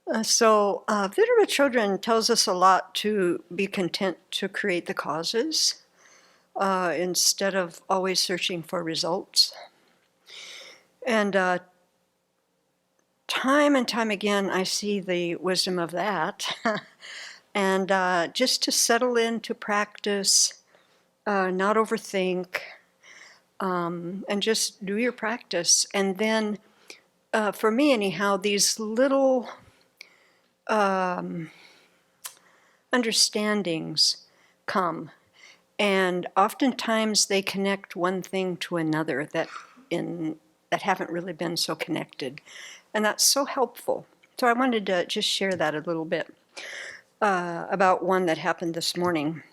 Venerable Children tells us a lot to be content to create the causes instead of always searching for results. And time and time again, I see the wisdom of that. And just to settle into practice, not overthink, and just do your practice. And then, for me anyhow, these little understandings come. And oftentimes they connect one thing to another that haven't really been so connected. And that's so helpful. So I wanted to just share that a little bit about one that happened this morning.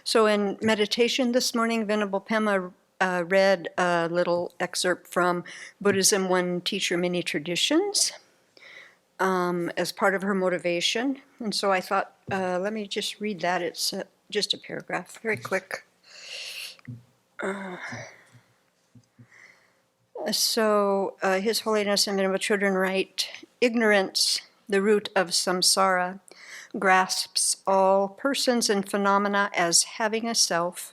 So in meditation this morning, Venerable Pema read a little excerpt from Buddhism One Teacher, Many Traditions as part of her motivation. And so I thought, let me just read that. It's just a paragraph, very quick. His Holiness and Venerable Children write, ignorance, the root of samsara, grasps all persons and phenomena as having a self,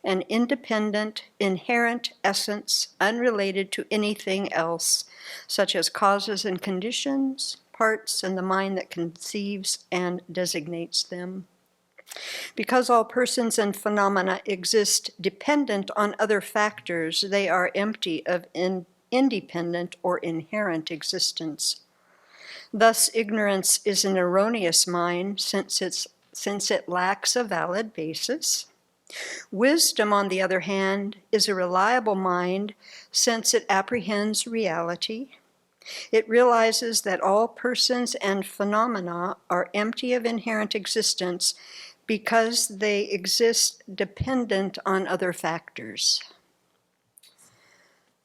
an independent, inherent essence unrelated to anything else, such as causes and conditions, parts, and the mind that conceives and designates them. Because all persons and phenomena exist dependent on other factors, they are empty of independent or inherent existence. Thus, ignorance is an erroneous mind since it lacks a valid basis. Wisdom, on the other hand, is a reliable mind since it apprehends reality. It realizes that all persons and phenomena are empty of inherent existence because they exist dependent on other factors.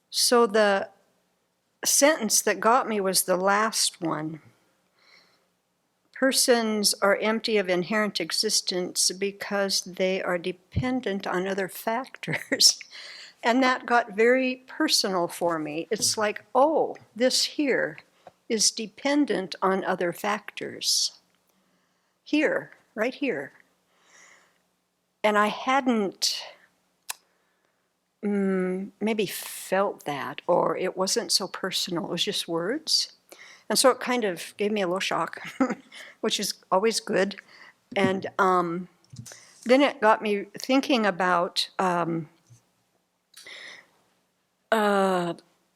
So the sentence that got me was the last one. Persons are empty of inherent existence because they are dependent on other factors. And that got very personal for me. It's like, oh, this here is dependent on other factors. Here, right here. And I hadn't maybe felt that, or it wasn't so personal. It was just words. And so it kind of gave me a little shock, which is always good. And then it got me thinking about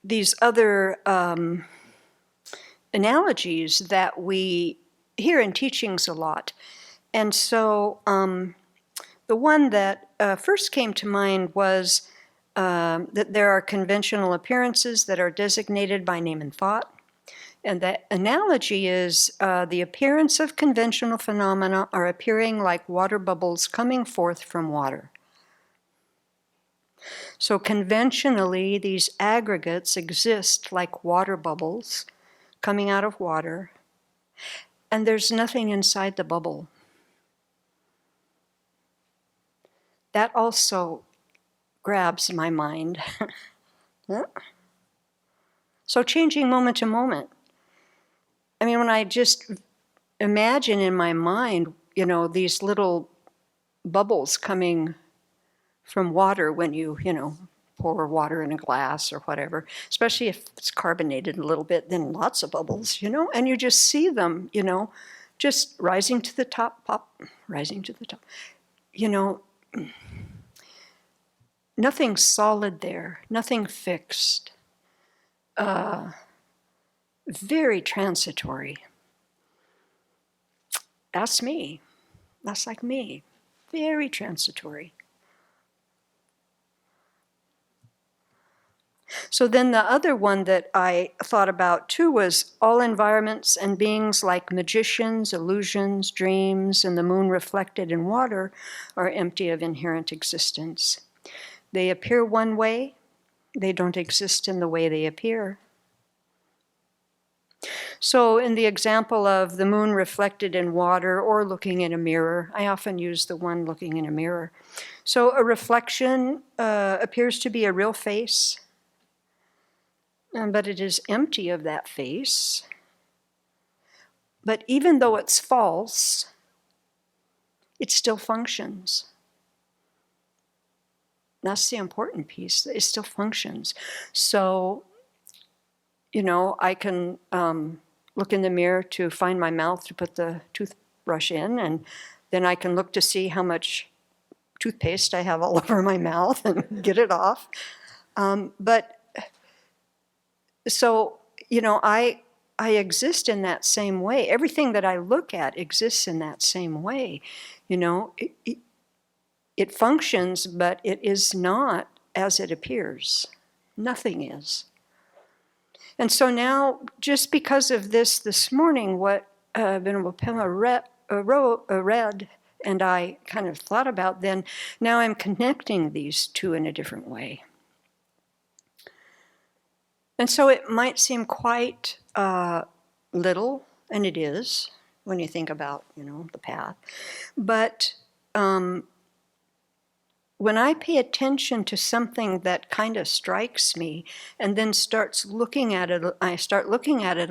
these other analogies that we hear in teachings a lot. And so the one that first came to mind was that there are conventional appearances that are designated by name and thought. And the analogy is the appearance of conventional phenomena are appearing like water bubbles coming forth from water. So conventionally, these aggregates exist like water bubbles coming out of water, and there's nothing inside the bubble. That also grabs my mind. So changing moment to moment. I mean, when I just imagine in my mind, these little bubbles coming from water when you pour water in a glass or whatever, especially if it's carbonated a little bit, then lots of bubbles, and you just see them, just rising to the top, pop, rising to the top. Nothing solid there, nothing fixed. Very transitory. That's me. That's like me. Very transitory. So then the other one that I thought about too was all environments and beings like magicians, illusions, dreams, and the moon reflected in water are empty of inherent existence. They appear one way, they don't exist in the way they appear. So in the example of the moon reflected in water or looking in a mirror, I often use the one looking in a mirror. So a reflection appears to be a real face, but it is empty of that face. But even though it's false, it still functions. That's the important piece. It still functions. So, I can look in the mirror to find my mouth to put the toothbrush in, and then I can look to see how much toothpaste I have all over my mouth and get it off. But so, I exist in that same way. Everything that I look at exists in that same way. It functions, but it is not as it appears. Nothing is. And so now, just because of this morning, what Venerable Pema read, and I kind of thought about then, now I'm connecting these two in a different way. And so it might seem quite little, and it is, when you think about, the path. But when I pay attention to something that kind of strikes me and then I start looking at it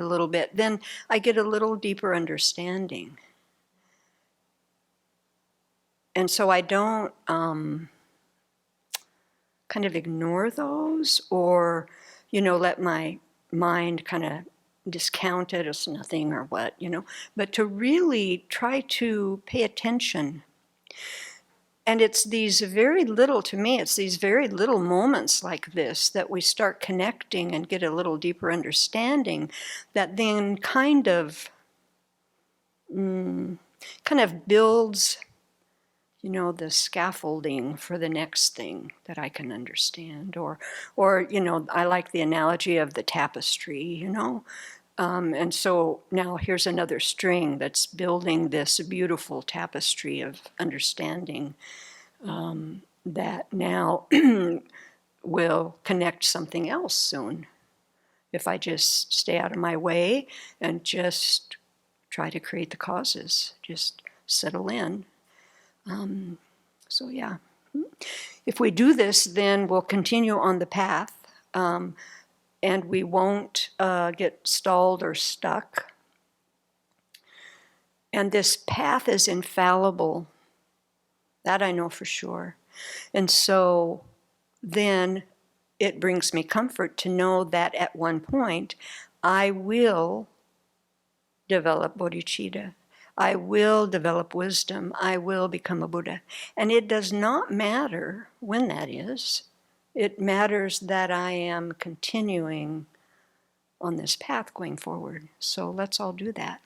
a little bit, then I get a little deeper understanding. And so I don't kind of ignore those or, let my mind kind of discount it as nothing or what, but to really try to pay attention. And it's these very little moments like this that we start connecting and get a little deeper understanding that then kind of builds, the scaffolding for the next thing that I can understand. Or I like the analogy of the tapestry, and so now here's another string that's building this beautiful tapestry of understanding that now will connect something else soon. If I just stay out of my way and just try to create the causes, just settle in. So yeah, if we do this, then we'll continue on the path. And we won't get stalled or stuck. And this path is infallible. That I know for sure. And so then it brings me comfort to know that at one point I will develop bodhicitta. I will develop wisdom. I will become a Buddha. And it does not matter when that is. It matters that I am continuing on this path going forward. So let's all do that.